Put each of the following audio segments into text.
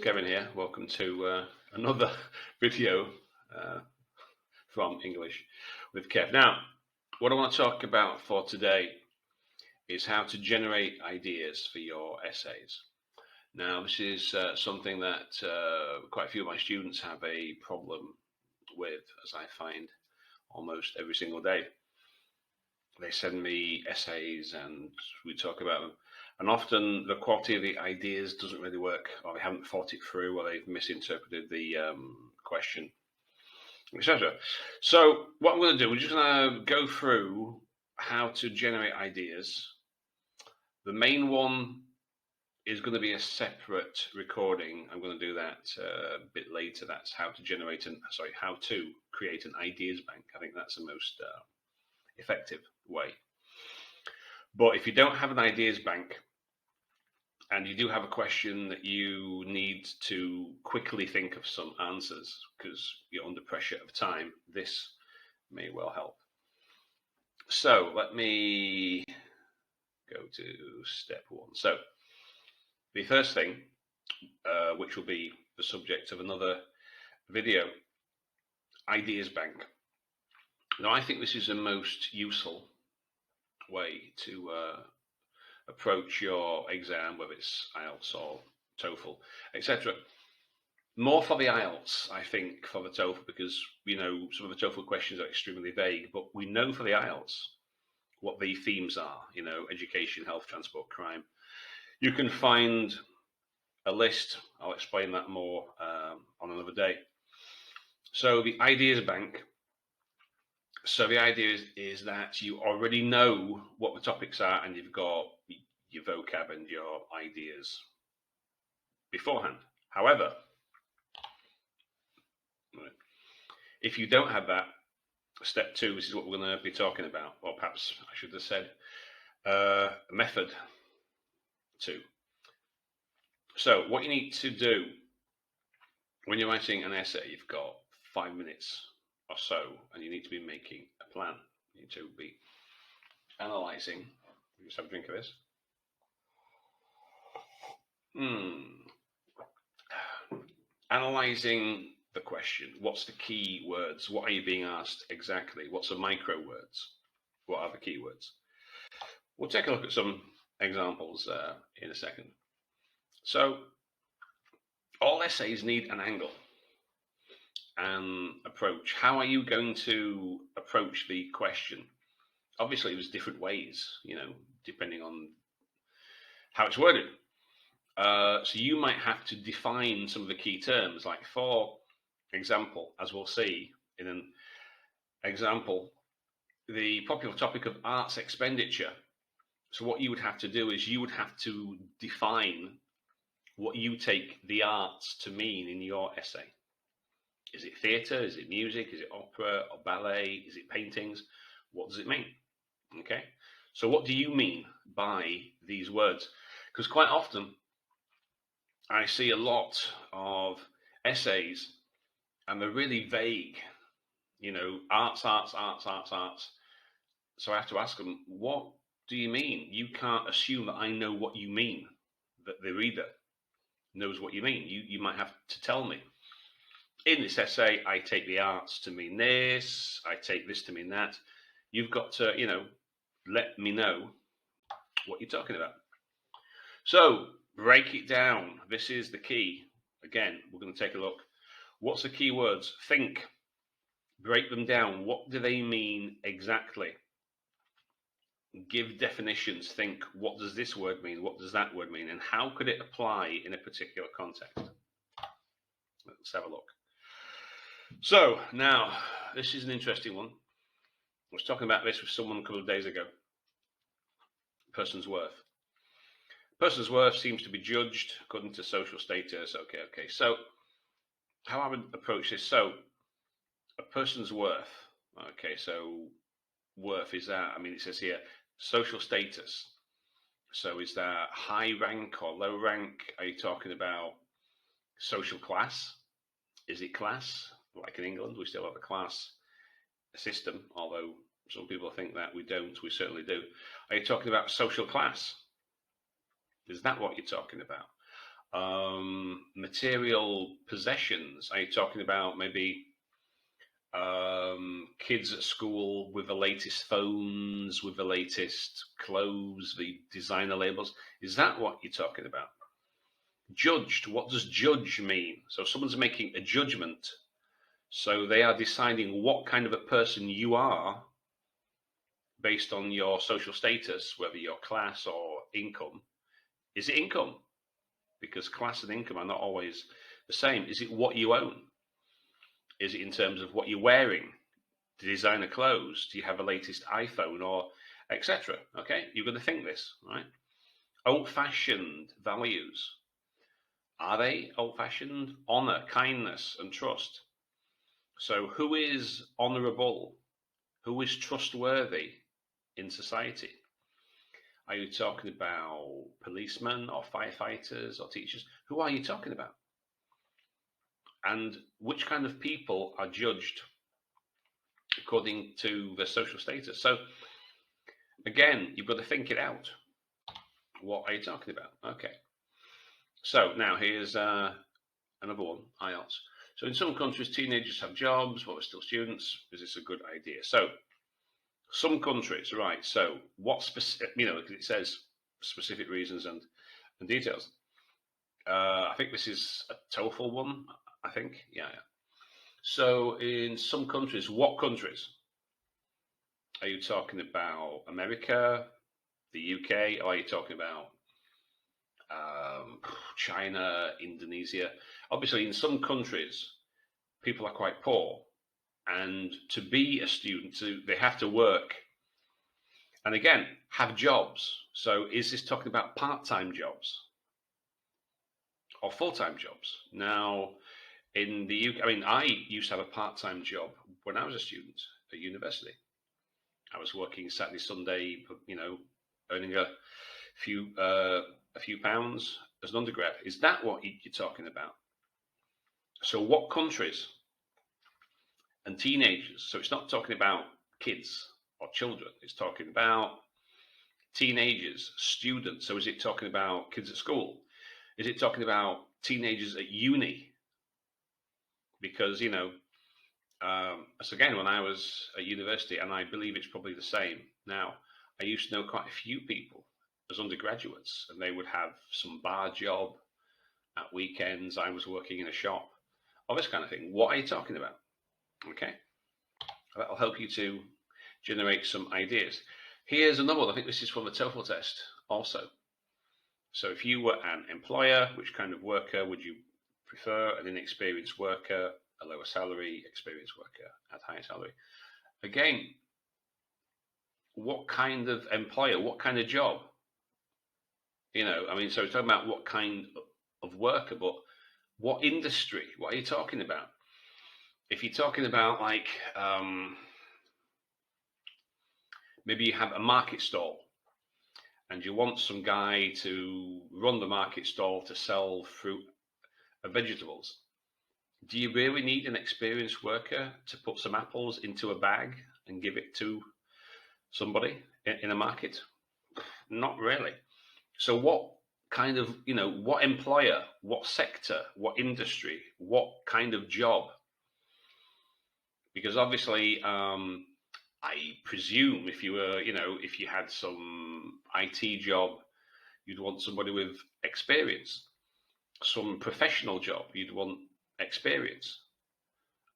Kevin here. Welcome to another video from English with Kev. Now, what I want to talk about for today is how to generate ideas for your essays. Now, this is something that quite a few of my students have a problem with, as I find almost every single day. They send me essays and we talk about them. And often the quality of the ideas doesn't really work, or they haven't thought it through, or they've misinterpreted the question, etc. So what I'm going to do, we're just going to go through how to generate ideas. The main one is going to be a separate recording. I'm going to do that a bit later. That's how to create an ideas bank. I think that's the most effective way. But if you don't have an ideas bank and you do have a question that you need to quickly think of some answers because you're under pressure of time, this may well help. So let me go to step one. So the first thing, which will be the subject of another video, ideas bank. Now, I think this is the most useful way to approach your exam, whether it's IELTS or TOEFL, etc. More for the IELTS, I think, for the TOEFL, because some of the TOEFL questions are extremely vague, but we know for the IELTS what the themes are, education, health, transport, crime. You can find a list. I'll explain that more on another day. So the ideas bank. So the idea is that you already know what the topics are and you've got your vocab and your ideas beforehand. However, if you don't have that, step two, this is what we're going to be talking about, or perhaps I should have said method two. So what you need to do when you're writing an essay, you've got 5 minutes or so, and you need to be making a plan. You need to be analysing. Just have a drink of this. Analysing the question. What's the key words? What are you being asked exactly? What's the micro words? What are the key words? We'll take a look at some examples in a second. So all essays need an angle and approach. How are you going to approach the question? Obviously, there's different ways, depending on how it's worded. So you might have to define some of the key terms, like for example, as we'll see in an example, the popular topic of arts expenditure. So what you would have to do is you would have to define what you take the arts to mean in your essay. Is it theatre? Is it music? Is it opera or ballet? Is it paintings? What does it mean? Okay. So what do you mean by these words? Because quite often I see a lot of essays and they're really vague, arts. So I have to ask them, what do you mean? You can't assume that I know what you mean, that the reader knows what you mean. You might have to tell me. In this essay, I take the arts to mean this, I take this to mean that. You've got to, let me know what you're talking about. So break it down. This is the key. Again, we're going to take a look. What's the key words? Think. Break them down. What do they mean exactly? Give definitions. Think, what does this word mean? What does that word mean? And how could it apply in a particular context? Let's have a look. So now, this is an interesting one. I was talking about this with someone a couple of days ago. Person's worth. Person's worth seems to be judged according to social status. Okay. So how I would approach this. So a person's worth. Okay, so worth is that, it says here, social status. So is that high rank or low rank? Are you talking about social class? Is it class? Like in England, we still have a class system, although some people think that we don't. We certainly do. Are you talking about social class? Is that what you're talking about? material possessions? Are you talking about maybe kids at school with the latest phones, with the latest clothes, the designer labels? Is that what you're talking about? Judged. What does judge mean? So someone's making a judgment. So they are deciding what kind of a person you are based on your social status, whether your class or income. Is it income? Because class and income are not always the same. Is it what you own? Is it in terms of what you're wearing? The designer clothes? Do you have the latest iPhone or etc.? Okay, you've got to think this, right? Old-fashioned values. Are they old-fashioned? Honor, kindness, and trust. So who is honorable? Who is trustworthy in society? Are you talking about policemen or firefighters or teachers? Who are you talking about? And which kind of people are judged according to their social status? So again, you've got to think it out. What are you talking about? Okay. So now here's another one, IELTS. So in some countries, teenagers have jobs, but we're still students. Is this a good idea? So some countries, right? So what specific? Because it says specific reasons and details. I think this is a TOEFL one. I think, yeah. So in some countries, what countries? Are you talking about America, the UK, or are you talking about China, Indonesia? Obviously, in some countries, people are quite poor, and to be a student, they have to work, and again, have jobs. So is this talking about part-time jobs or full-time jobs? Now, in the UK, I used to have a part-time job when I was a student at university. I was working Saturday, Sunday, earning a few pounds as an undergrad. Is that what you're talking about? So what countries and teenagers? So it's not talking about kids or children. It's talking about teenagers, students. So is it talking about kids at school? Is it talking about teenagers at uni? Because, so again, when I was at university, and I believe it's probably the same now, I used to know quite a few people as undergraduates, and they would have some bar job at weekends. I was working in a shop, all this kind of thing. What are you talking about? Okay, that'll help you to generate some ideas. Here's another one. I think this is from the TOEFL test also. So if you were an employer, which kind of worker would you prefer? An inexperienced worker, a lower salary, experienced worker at higher salary? Again, what kind of employer, what kind of job? So it's talking about what kind of worker, but what industry? What are you talking about? If you're talking about maybe you have a market stall and you want some guy to run the market stall to sell fruit and vegetables, do you really need an experienced worker to put some apples into a bag and give it to somebody in a market? Not really. So what kind of, what employer, what sector, what industry, what kind of job? Because obviously, I presume if you were, if you had some IT job, you'd want somebody with experience. Some professional job, you'd want experience.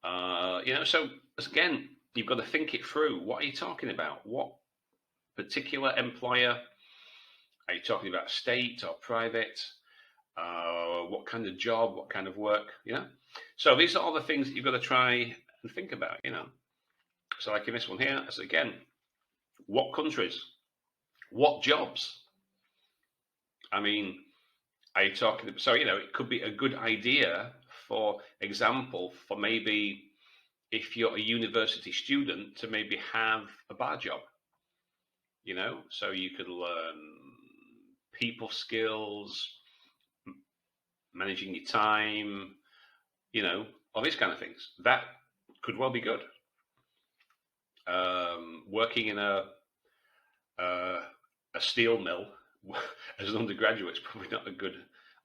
So again, you've got to think it through. What are you talking about? What particular employer? Are you talking about state or private? What kind of job? What kind of work? So these are all the things that you've got to try and think about. So like in this one here, so again, what countries? What jobs? Are you talking? So it could be a good idea, for example, for maybe if you're a university student, to maybe have a bar job. So you could learn people skills, managing your time, all these kind of things. That could well be good. Working in a steel mill as an undergraduate is probably not a good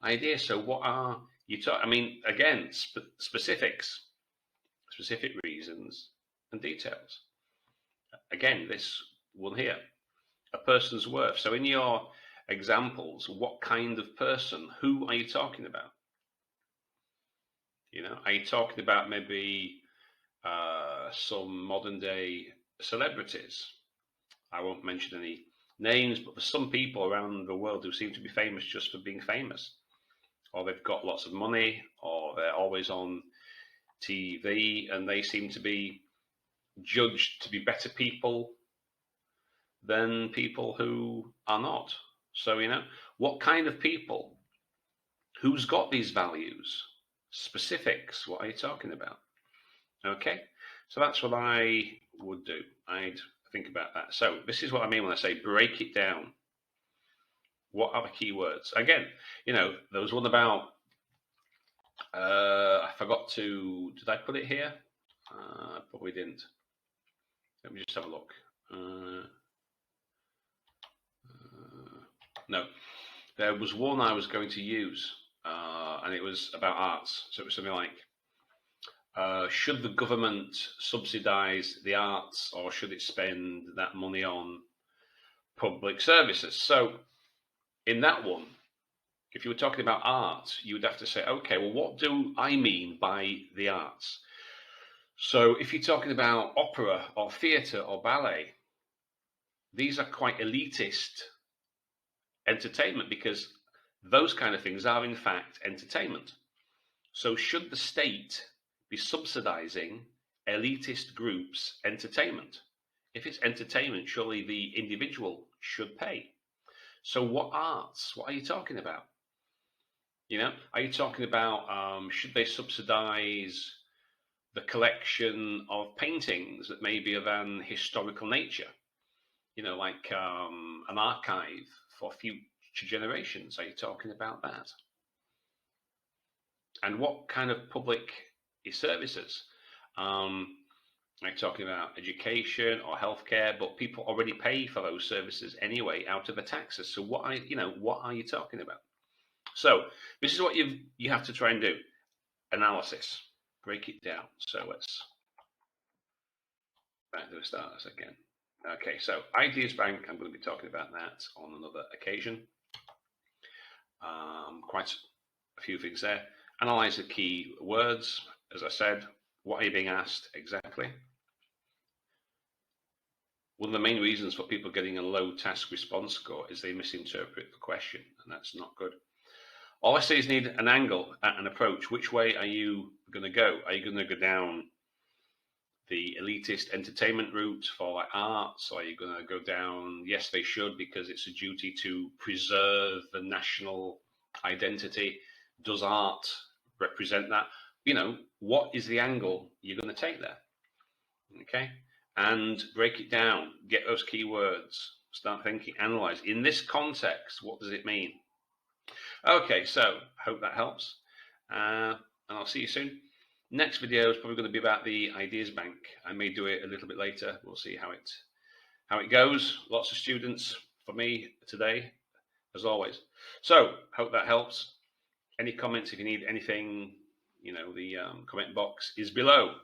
ideas. So what are you talking? I mean, again, specifics, specific reasons, and details. Again, this one here, a person's worth. So in your examples, what kind of person? Who are you talking about? Are you talking about maybe some modern day celebrities? I won't mention any names, but for some people around the world who seem to be famous just for being famous, or they've got lots of money, or they're always on TV, and they seem to be judged to be better people than people who are not. So, what kind of people? Who's got these values? Specifics, what are you talking about? Okay, so that's what I would do. I'd think about that. So this is what I mean when I say break it down. What are the key words? Again, there was one about, I forgot to, did I put it here? Probably didn't. Let me just have a look. No, there was one I was going to use, and it was about arts. So it was something like, should the government subsidise the arts, or should it spend that money on public services? So in that one, if you were talking about art, you would have to say, okay, well, what do I mean by the arts? So if you're talking about opera or theatre or ballet, these are quite elitist entertainment, because those kind of things are in fact entertainment. So should the state be subsidizing elitist groups' entertainment? If it's entertainment, surely the individual should pay. So what arts? What are you talking about? Are you talking about, should they subsidize the collection of paintings that may be of an historical nature? Like an archive for future generations. Are you talking about that? And what kind of public services? Are you talking about education or healthcare? But people already pay for those services anyway out of the taxes. So what are you talking about? So this is what you have to try and do. Analysis. Break it down. So let's back to the stars again. Okay, so Ideas Bank, I'm going to be talking about that on another occasion. Quite a few things there. Analyze the key words. As I said, what are you being asked exactly? One of the main reasons for people getting a low task response score is they misinterpret the question, and that's not good. All essays need an angle, an approach. Which way are you going to go? Are you going to go down the elitist entertainment route for like arts? Or are you going to go down, yes, they should, because it's a duty to preserve the national identity? Does art represent that? What is the angle you're going to take there? Okay, and break it down, get those keywords, start thinking, analyze. In this context, what does it mean? Okay, so hope that helps, and I'll see you soon. Next video is probably going to be about the Ideas Bank. I may do it a little bit later. We'll see how it goes. Lots of students for me today, as always. So hope that helps. Any comments if you need anything, the comment box is below.